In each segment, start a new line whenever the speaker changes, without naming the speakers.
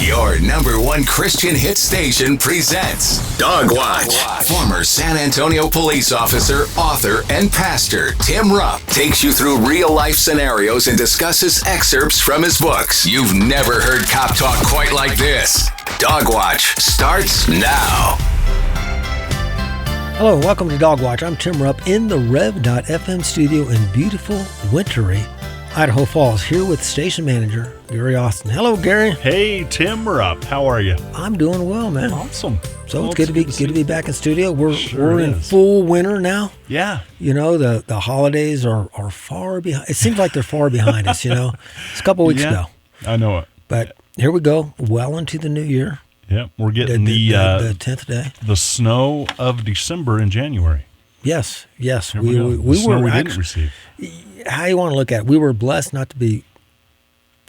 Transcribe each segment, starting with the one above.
Your number one Christian hit station presents Dog Watch. Former San Antonio police officer, author, and pastor Tim Rupp takes you through real-life scenarios and discusses excerpts from his books. You've never heard cop talk quite like this. Dog Watch starts now.
Hello, welcome to Dog Watch. I'm Tim Rupp in the Rev.fm studio in beautiful, wintry Idaho Falls, here with station manager Gary Austin. Hello, Gary.
Hey, Tim Rupp. How are you?
I'm doing well, man.
Awesome.
So well, it's good to be back in studio. We're in
is.
full winter now.
Yeah.
You know, the holidays are far behind. It seems like they're far behind us, you know. It's a couple weeks ago.
I know it.
But here we go, well into the new year.
Yeah, we're getting the
10th day.
The snow of December in January.
Yes.
We
were
didn't receive.
How you want to look at it? We were blessed not to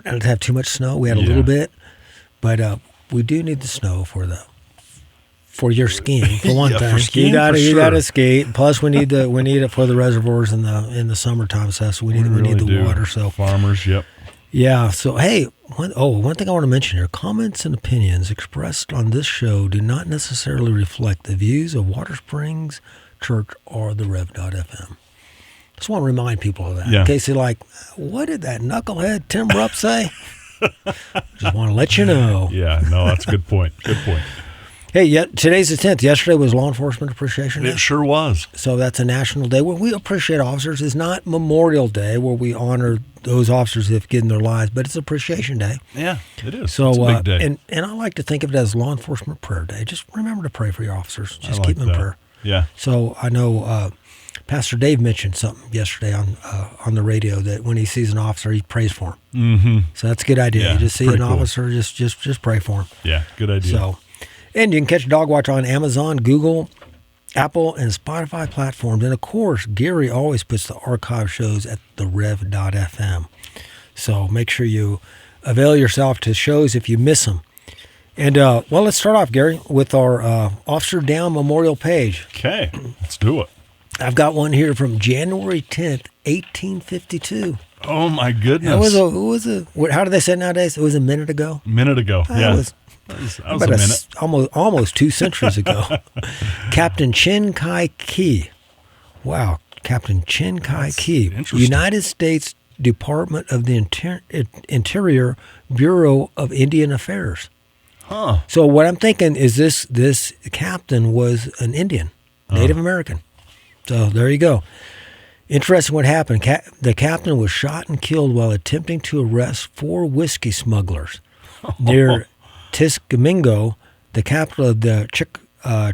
have too much snow. We had a little bit, but we do need the snow for your skiing. For one thing,
for skiing,
you gotta skate. Plus, we need it for the reservoirs in the summertime stuff. So we need the water. So
farmers, yep.
Yeah. So hey, one thing I want to mention here: comments and opinions expressed on this show do not necessarily reflect the views of Water Springs Church or the Rev.fm. Just want to remind people of that.
Yeah.
In case you're like, what did that knucklehead Tim Rupp say? Just want to let you know.
Yeah, no, that's a good point. Good point.
Hey, today's the 10th. Yesterday was Law Enforcement Appreciation Day.
It sure was.
So that's a national day where we appreciate officers. It's not Memorial Day where we honor those officers that have given their lives, but it's Appreciation Day.
Yeah, it is.
So,
it's a big day.
And I like to think of it as Law Enforcement Prayer Day. Just remember to pray for your officers. Just
like
keep them in
that.
prayer.
Yeah.
So I know Pastor Dave mentioned something yesterday on the radio that when he sees an officer, he prays for him. Mm-hmm. So that's a good idea.
Yeah,
you just see an
cool.
officer, just pray for him.
Yeah, good idea.
So, and you can catch Dog Watch on Amazon, Google, Apple, and Spotify platforms. And of course, Gary always puts the archive shows at the Rev.fm. So make sure you avail yourself to shows if you miss them. And, let's start off, Gary, with our Officer Down Memorial page.
Okay, let's do it.
I've got one here from January 10th, 1852.
Oh, my goodness.
How do they say it nowadays? It was a minute ago?
A minute ago, yeah.
That was
a minute.
Almost 2 centuries ago. Captain Chin Kai Key. Wow, Captain Chin Kai Key. United States Department of the Interior Bureau of Indian Affairs.
Huh.
So what I'm thinking is this captain was an Indian, Native American. So there you go. Interesting what happened. The captain was shot and killed while attempting to arrest 4 whiskey smugglers near Tishomingo, the capital of the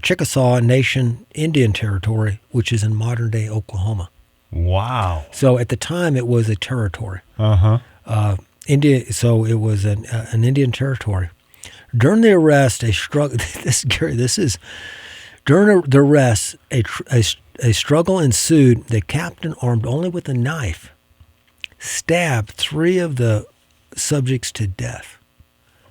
Chickasaw Nation Indian Territory, which is in modern-day Oklahoma. Wow. So at the time, it was a territory. So it was an Indian territory. During the arrest, a struggle. During the arrest, a struggle ensued. The captain, armed only with a knife, stabbed 3 of the subjects to death.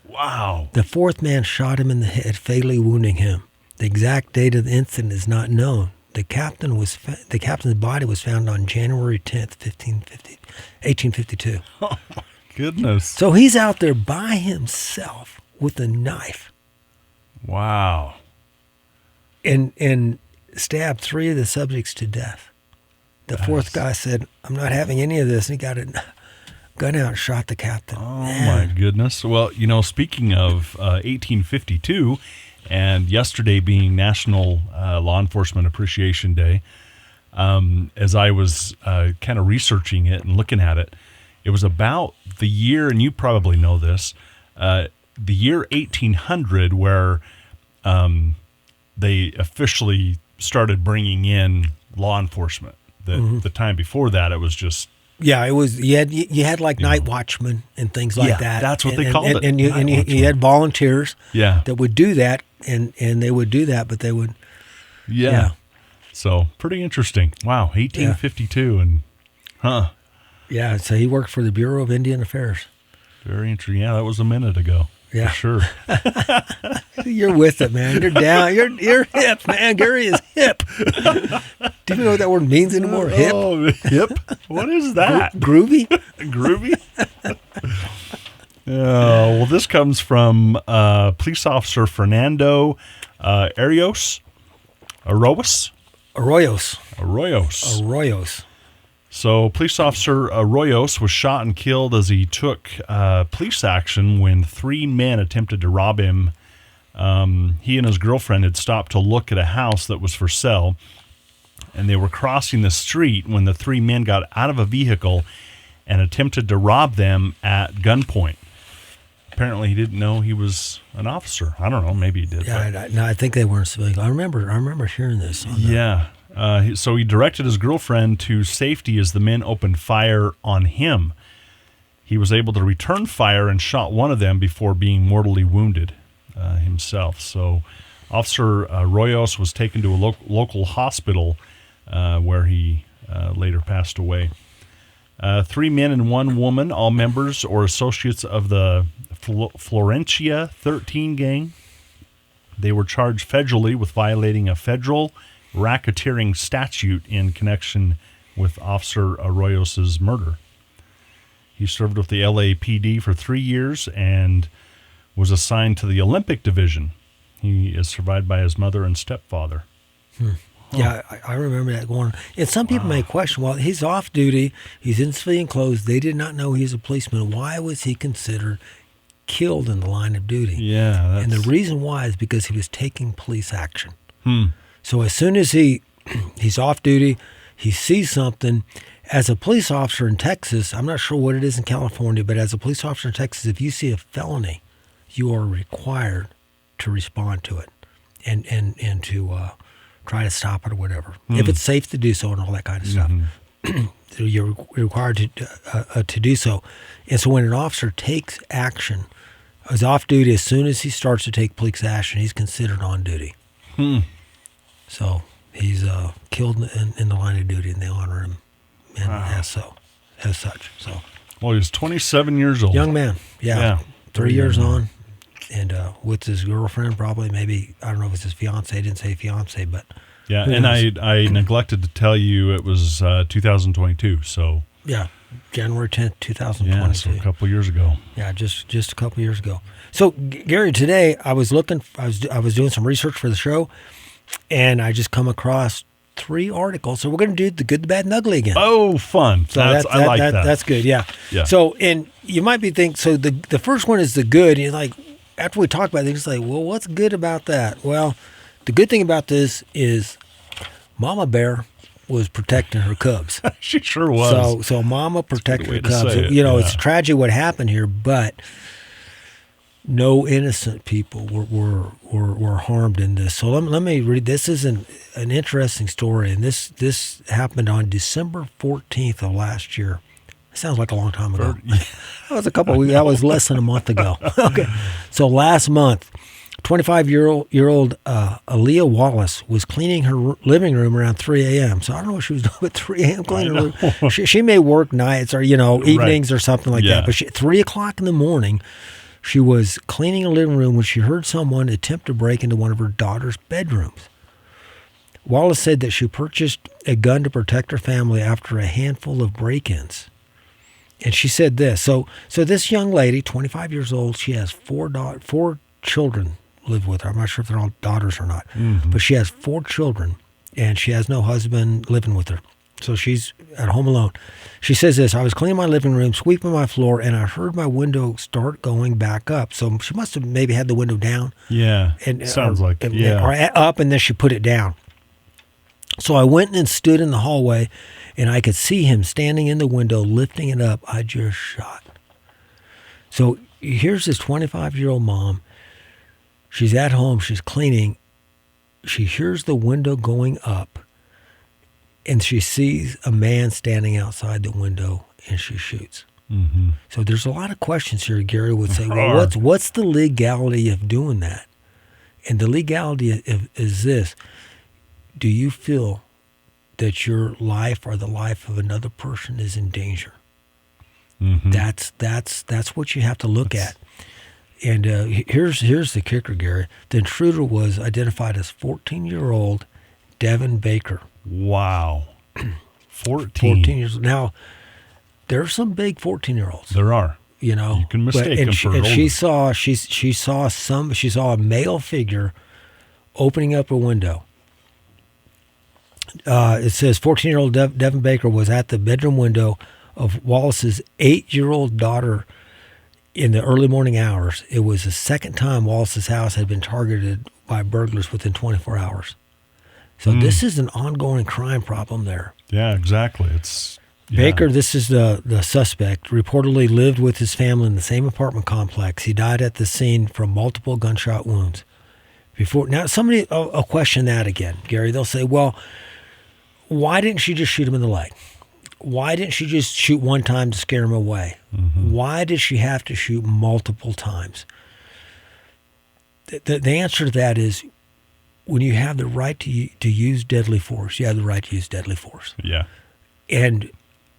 Wow.
The 4th man shot him in the head, fatally wounding him. The exact date of the incident is not known. The captain's body was found on January 10th, 1852.
Oh my goodness.
So he's out there by himself with a knife.
Wow.
And stabbed 3 of the subjects to death. The 4th guy said, I'm not having any of this. And he got a gun out and shot the captain.
Oh, my goodness. Well, speaking of 1852, and yesterday being National Law Enforcement Appreciation Day, as I was kind of researching it and looking at it, it was about the year, and you probably know this, the year 1800 where they officially started bringing in law enforcement. The time before that, it was just...
Yeah, it was. You had like night watchmen and things like that.
That's what they called it.
And you had volunteers that would do that, and they would do that, but they would...
Yeah. So, pretty interesting. Wow, 1852, and...
Yeah, so he worked for the Bureau of Indian Affairs.
Very interesting. Yeah, that was a minute ago.
Yeah.
For sure.
You're with it, man. You're down. You're hip, man. Gary is hip. Do you even know what that word means anymore? Hip?
Oh, hip? What is that?
Groovy?
Groovy? Well, this comes from police officer Fernando Arroyos. So, police officer Arroyos was shot and killed as he took police action when 3 men attempted to rob him. He and his girlfriend had stopped to look at a house that was for sale, and they were crossing the street when the 3 men got out of a vehicle and attempted to rob them at gunpoint. Apparently, he didn't know he was an officer. I don't know. Maybe he did.
Yeah, I think they weren't civilian. I remember hearing this.
So he directed his girlfriend to safety as the men opened fire on him. He was able to return fire and shot one of them before being mortally wounded himself. So Officer Royos was taken to a local hospital where he later passed away. 3 men and 1 woman, all members or associates of the Florencia 13 gang. They were charged federally with violating a federal racketeering statute in connection with Officer Arroyos' murder. He served with the LAPD for 3 years and was assigned to the Olympic Division. He is survived by his mother and stepfather.
Yeah, I remember that going on. And some people may question, well, he's off duty, he's in civilian clothes, they did not know he's a policeman. Why was he considered killed in the line of duty?
Yeah.
And the reason why is because he was taking police action. So as soon as he's off duty, he sees something. As a police officer in Texas, I'm not sure what it is in California, but as a police officer in Texas, if you see a felony, you are required to respond to it and to try to stop it or whatever. If it's safe to do so and all that kind of stuff. You're required to do so. And so when an officer takes action, is off duty, as soon as he starts to take police action, he's considered on duty. So he's killed in the line of duty, and they honor him as such. So,
well, he's 27 years old.
Young man, yeah. 3 years on, and with his girlfriend, probably, maybe, I don't know if it's his fiance. He didn't say fiance, but
yeah. And I neglected to tell you it was 2022. So
yeah, January 10th, 2022.
Yeah, so a couple years ago.
Yeah, just a couple years ago. So Gary, today I was doing some research for the show, and I just come across 3 articles. So we're going to do the good, the bad, and ugly again.
Oh, fun!
So
I like that.
That's good. Yeah. So, and you might be thinking, so the first one is the good. You're like, after we talk about it, it's like, well, what's good about that? Well, the good thing about this is Mama Bear was protecting her cubs.
She sure was.
So Mama protected her cubs.
It's
a tragedy what happened here, but no innocent people were harmed in this. So let me read. This is an interesting story, and this happened on December 14th of last year. It sounds like a long time ago. That was a couple of weeks. That was less than a month ago. Okay, so last month, 25-year-old Aaliyah Wallace was cleaning her living room around 3 a.m. So I don't know what she was doing at 3 a.m. cleaning her room. She may work nights or evenings or something like that. But 3 o'clock in the morning, she was cleaning her living room when she heard someone attempt to break into one of her daughter's bedrooms. Wallace said that she purchased a gun to protect her family after a handful of break-ins. And she said this. So this young lady, 25 years old, she has 4 children live with her. I'm not sure if they're all daughters or not. But she has 4 children, and she has no husband living with her. So she's at home alone. She says this: I was cleaning my living room, sweeping my floor, and I heard my window start going back up. So she must have maybe had the window down.
Yeah, sounds like, yeah.
Or up, and then she put it down. So I went and stood in the hallway, and I could see him standing in the window, lifting it up. I just shot. So here's this 25-year-old mom. She's at home. She's cleaning. She hears the window going up, and she sees a man standing outside the window, and she shoots. So there's a lot of questions here. Gary would say, well, what's the legality of doing that? And the legality is this. Do you feel that your life or the life of another person is in danger? That's what you have to look at. And here's the kicker, Gary. The intruder was identified as 14-year-old Devin Baker.
Wow. 14
years old. Now, there are some big 14-year-olds.
There are.
You know,
You can mistake him for
and
older.
she saw a male figure opening up a window. It says 14-year-old Devin Baker was at the bedroom window of Wallace's 8-year-old daughter in the early morning hours. It was the second time Wallace's house had been targeted by burglars within 24 hours. So this is an ongoing crime problem there.
Yeah, exactly. It's
Baker, this is the suspect, reportedly lived with his family in the same apartment complex. He died at the scene from multiple gunshot wounds. Now, somebody will question that again, Gary. They'll say, well, why didn't she just shoot him in the leg? Why didn't she just shoot one time to scare him away? Why did she have to shoot multiple times? The answer to that is, when you have the right to use deadly force, you have the right to use deadly force.
Yeah.
And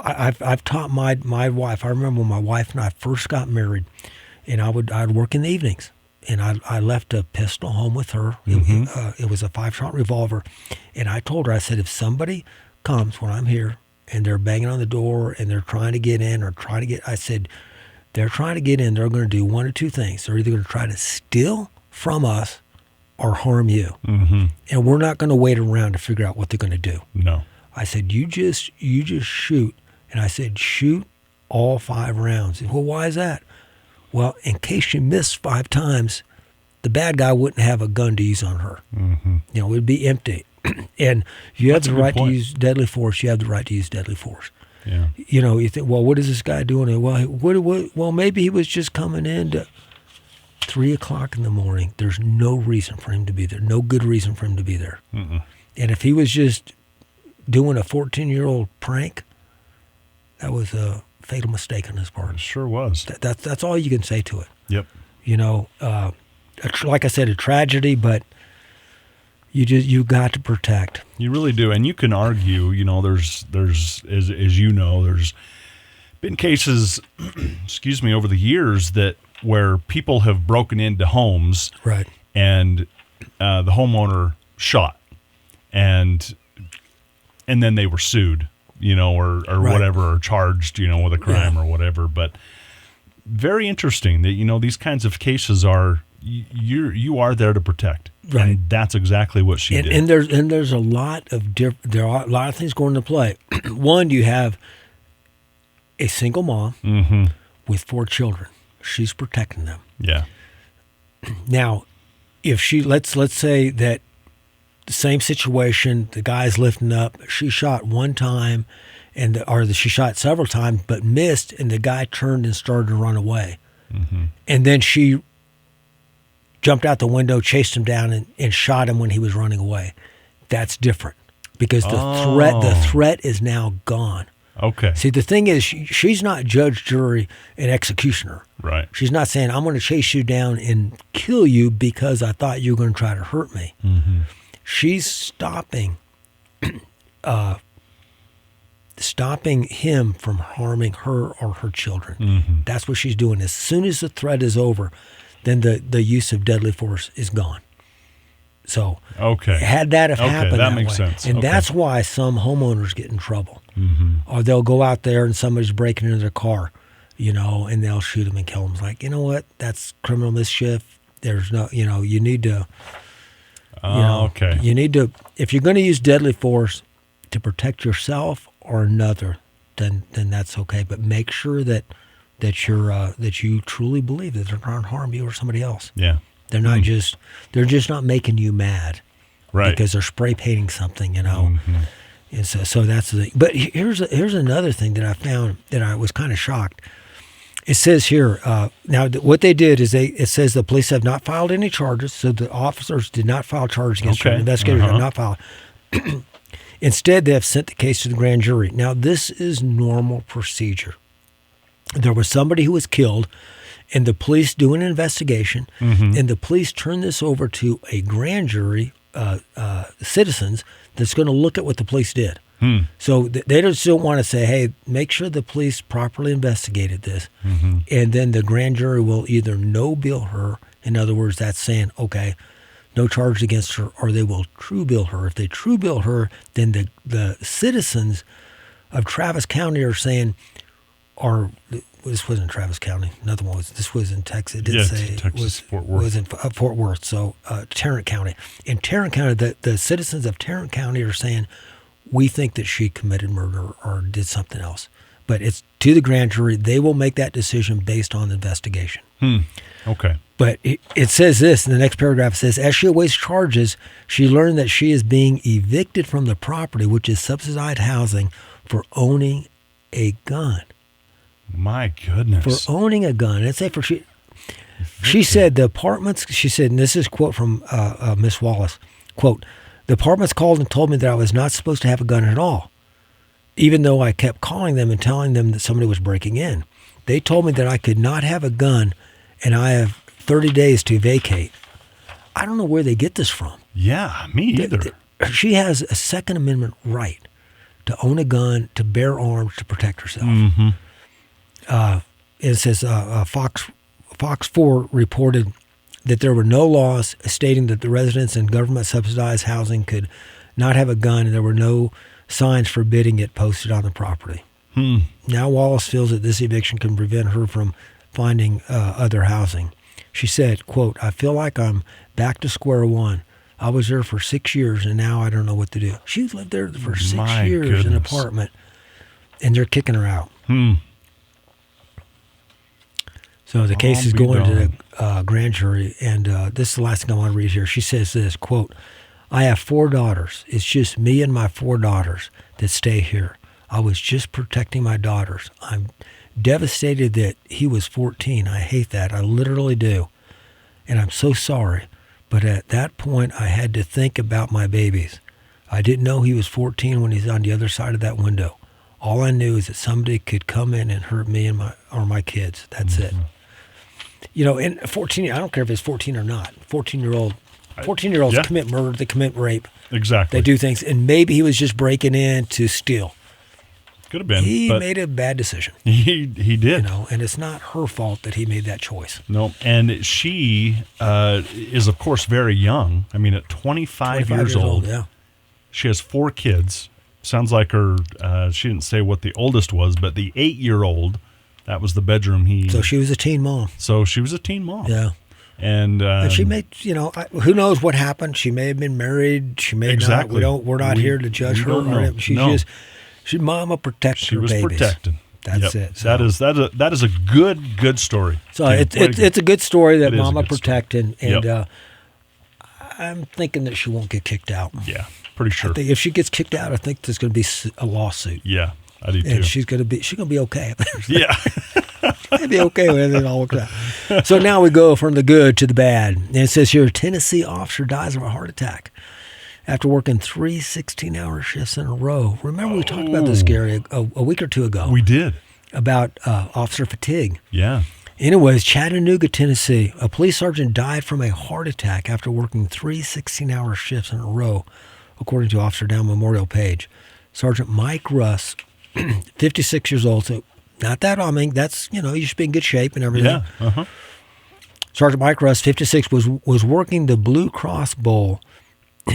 I've taught my wife. I remember when my wife and I first got married, and I'd work in the evenings, and I left a pistol home with her. It was a 5-shot revolver, and I told her, I said, if somebody comes when I'm here and they're banging on the door and they're trying to get in or trying to get, I said, they're trying to get in. They're going to do one or two things. They're either going to try to steal from us or harm you, and we're not going to wait around to figure out what they're going to do.
No.
I said, you just shoot. And I said, shoot all 5 rounds. He said, well, why is that? Well, in case you miss 5 times, the bad guy wouldn't have a gun to use on her. You know, it would be empty. And you have the right to use deadly force. You have the right to use deadly force.
Yeah.
You know, you think, well, what is this guy doing? Well, maybe he was just coming in to 3 o'clock in the morning. There's no reason for him to be there. No good reason for him to be there. And if he was just doing a 14-year-old prank, that was a fatal mistake on his part.
It sure was.
That's all you can say to it.
Yep.
You know, like I said, a tragedy, but you got to protect.
You really do, and you can argue. You know, there's as you know, there's been cases, excuse me, over the years where people have broken into homes,
Right.
and the homeowner shot, and then they were sued, you know, or
Right.
whatever, or charged, you know, with a crime or whatever. But very interesting that, you know, these kinds of cases are, you are there to protect.
Right.
And that's exactly what she did.
And there's a lot of there are a lot of things going into play. One, you have a single mom with 4 children. She's protecting them.
Yeah.
Now, if she let's say that the same situation, the guy's lifting up, she shot one time, she shot several times but missed, and the guy turned and started to run away, and then she jumped out the window, chased him down, and shot him when he was running away. That's different because the threat is now gone.
Okay.
See, the thing is, she's not judge, jury, and executioner.
Right.
She's not saying, I'm going to chase you down and kill you because I thought you were going to try to hurt me. She's stopping him from harming her or her children. That's what she's doing. As soon as the threat is over, then the use of deadly force is gone. So had that have happened
that
that
makes
way.
sense.
And that's why some homeowners get in trouble. Or they'll go out there and somebody's breaking into their car, you know, and they'll shoot them and kill them. It's like, you know what? That's criminal mischief. There's no, you know, you need to, you need to, if you're going to use deadly force to protect yourself or another, then that's okay. But make sure that you truly believe that they're not going to harm you or somebody else.
Yeah.
They're not they're just not making you mad.
Right.
Because they're spray painting something, you know. And so that's the thing. But here's another thing that I found that I was kind of shocked. It says here, now what they did is it says the police have not filed any charges, so the officers did not file charges against her. Investigators have not filed. Instead, they have sent the case to the grand jury. Now, this is normal procedure. There was somebody who was killed, and the police do an investigation, and the police turn this over to a grand jury, citizens, that's going to look at what the police did. So they just don't want to say, hey, make sure the police properly investigated this, and then the grand jury will either no bill her. In other words, that's saying, okay, no charge against her, or they will true bill her. If they true bill her, then the citizens of Travis County are saying, this wasn't in Travis County. Another one was. This was in Texas. It did
Yeah,
say
Texas, Fort Worth.
was in Fort Worth. So Tarrant County. In Tarrant County, the citizens of Tarrant County are saying, we think that she committed murder or did something else. But it's to the grand jury. They will make that decision based on the investigation.
Okay.
But it says this in the next paragraph. It says, as she awaits charges, she learned that she is being evicted from the property, which is subsidized housing, for owning a gun.
My goodness.
For owning a gun. Let's say she said the apartments, she said, and this is a quote from Miss Wallace, quote, the apartments called and told me that I was not supposed to have a gun at all, even though I kept calling them and telling them that somebody was breaking in. They told me that I could not have a gun and I have 30 days to vacate. I don't know where they get this from.
Yeah, me either.
She has a Second Amendment right to own a gun, to bear arms, to protect herself. It says Fox 4 reported that there were no laws stating that the residents in government-subsidized housing could not have a gun, and there were no signs forbidding it posted on the property. Now Wallace feels that this eviction can prevent her from finding other housing. She said, quote, I feel like I'm back to square one. I was there for 6 years, and now I don't know what to do. She's lived there for 6 years in an apartment, and they're kicking her out. So the case is going to the grand jury, and this is the last thing I want to read here. She says this, quote, I have 4 daughters. It's just me and my 4 daughters that stay here. I was just protecting my daughters. I'm devastated that he was 14. I hate that. I literally do. And I'm so sorry. But at that point, I had to think about my babies. I didn't know he was 14 when he's on the other side of that window. All I knew is that somebody could come in and hurt me and my kids. That's it. You know, in 14, I don't care if it's 14 or not. 14-year-olds commit murder, they commit rape.
Exactly.
They do things. And maybe he was just breaking in to steal.
Could have been.
He made a bad decision.
He did.
You know, and it's not her fault that he made that choice.
No, and she is, of course, very young. I mean, at 25 years old,
yeah.
She has 4 kids. Sounds like her, she didn't say what the oldest was, but the 8-year-old, that was the bedroom
So she was a teen mom.
So she was a teen mom.
Yeah.
And
she may, you know, who knows what happened? She may have been married. She may not. We're not here to judge her.
Don't know.
She mama protected her babies.
She was protected.
That's it. So.
That is a good story.
So it's a good story that mama protected, and
Yep.
I'm thinking that she won't get kicked out.
Yeah, pretty sure.
I think if she gets kicked out, I think there's going to be a lawsuit.
Yeah, I do too.
And she's going to be okay.
Yeah.
It'd be okay when it all works out. So now we go from the good to the bad. And it says here, Tennessee officer dies of a heart attack after working 3 16-hour shifts in a row. Remember we talked about this, Gary, a week or two ago.
We did.
About officer fatigue.
Yeah.
Anyways, Chattanooga, Tennessee, a police sergeant died from a heart attack after working 3 16-hour shifts in a row, according to Officer Down Memorial page. Sergeant Mike Russ, 56 years old, so not that, I mean, that's, you know, you should be in good shape and everything.
Yeah. Uh-huh.
Sergeant Mike Russ, 56, was working the Blue Cross Bowl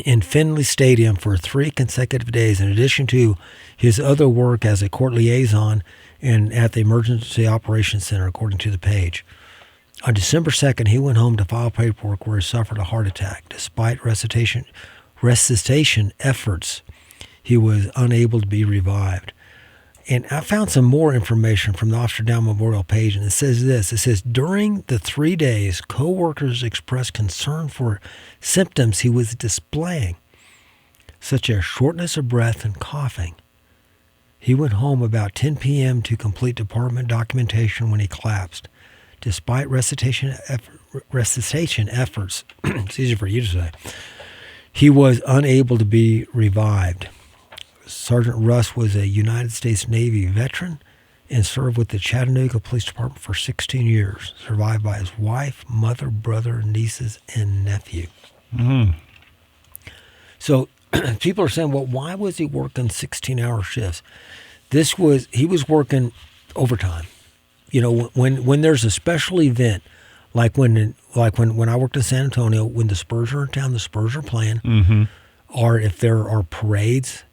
in Finley Stadium for 3 consecutive days, in addition to his other work as a court liaison and at the Emergency Operations Center, according to the page. On December 2nd, he went home to file paperwork where he suffered a heart attack. Despite resuscitation efforts, he was unable to be revived. And I found some more information from the Officer Down Memorial page, and it says this. It says, during the 3 days, co-workers expressed concern for symptoms he was displaying, such as shortness of breath and coughing. He went home about 10 p.m. to complete department documentation when he collapsed. Despite resuscitation efforts, it's easy for you to say, he was unable to be revived. Sergeant Russ was a United States Navy veteran and served with the Chattanooga Police Department for 16 years, survived by his wife, mother, brother, nieces, and nephew.
Mm-hmm.
So people are saying, well, why was he working 16-hour shifts? He was working overtime. You know, when there's a special event, like when I worked in San Antonio, when the Spurs are in town, the Spurs are playing,
mm-hmm.
or if there are parades.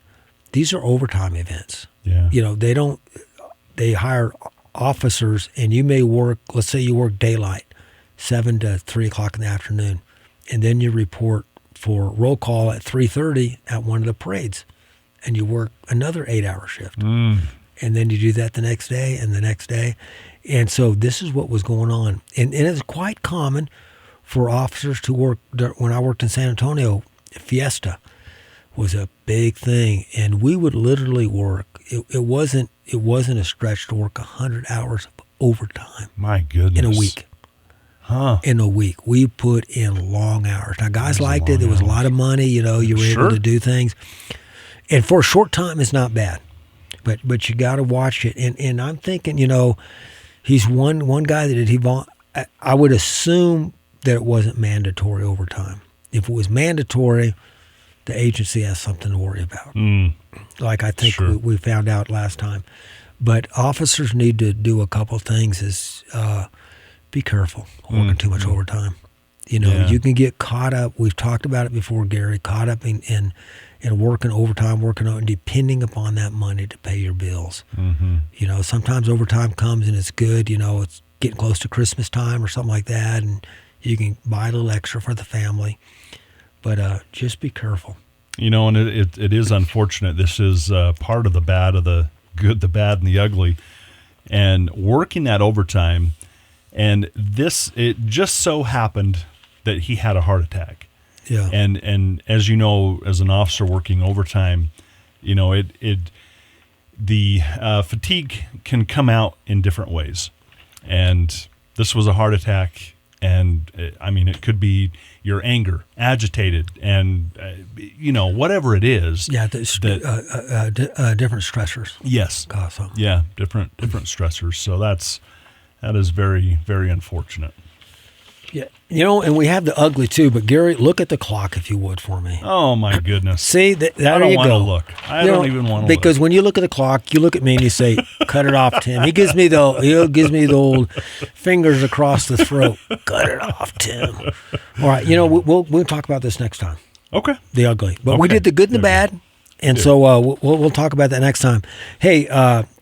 These are overtime events.
Yeah.
You know, they hire officers, and you may work, let's say you work daylight, 7 to 3 o'clock in the afternoon, and then you report for roll call at 3:30 at one of the parades, and you work another 8-hour shift. And then you do that the next day and the next day. And so this is what was going on. And it's quite common for officers to work. When I worked in San Antonio, Fiesta was a big thing. And we would literally work. It wasn't a stretch to work 100 hours of overtime.
My goodness.
In a week.
Huh.
In a week. We put in long hours. Now, guys liked it. There was a lot of money. You know, you were able to do things. And for a short time, it's not bad. But you got to watch it. And I'm thinking, you know, he's one guy that I would assume that it wasn't mandatory overtime. If it was mandatory, the agency has something to worry about. Like I think we found out last time. But officers need to do a couple things is be careful working too much overtime. You know, you can get caught up. We've talked about it before, Gary, caught up in working overtime, and depending upon that money to pay your bills. You know, sometimes overtime comes and it's good. You know, it's getting close to Christmas time or something like that, and you can buy a little extra for the family. But just be careful. You know, and it is unfortunate. This is part of the bad, of the good, the bad, and the ugly. And working that overtime, and it just so happened that he had a heart attack. Yeah. And as you know, as an officer working overtime, you know, the fatigue can come out in different ways. And this was a heart attack. And I mean, it could be your anger, agitated, and you know, whatever it is. Yeah, different stressors. Yes. Yeah, different stressors. So that is very, very unfortunate. Yeah, you know, and we have the ugly too. But Gary, look at the clock if you would for me. Oh my goodness! See, I don't want to look. I don't even want to look. Because when you look at the clock, you look at me and you say, "Cut it off, Tim." He gives me the old fingers across the throat. Cut it off, Tim. All right, you know, we'll talk about this next time. Okay. The ugly, but we did the good and the bad, and so we'll talk about that next time. Hey,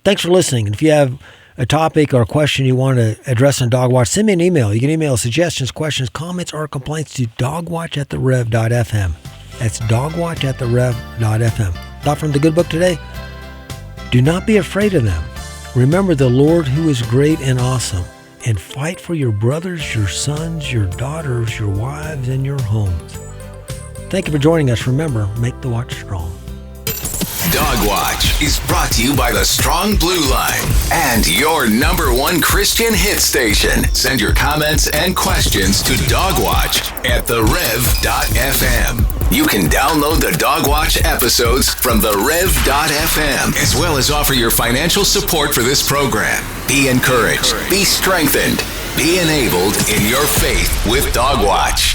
thanks for listening. And if you have a topic or a question you want to address on Dog Watch, send me an email. You can email suggestions, questions, comments, or complaints to dogwatch@therev.fm. That's dogwatch@therev.fm. Thought from the good book today? Do not be afraid of them. Remember the Lord who is great and awesome, and fight for your brothers, your sons, your daughters, your wives, and your homes. Thank you for joining us. Remember, make the watch strong.
Dog Watch is brought to you by the Strong Blue Line and your #1 Christian hit station. Send your comments and questions to dogwatch@therev.fm. You can download the Dog Watch episodes from therev.fm, as well as offer your financial support for this program. Be encouraged, be strengthened, be enabled in your faith with Dog Watch.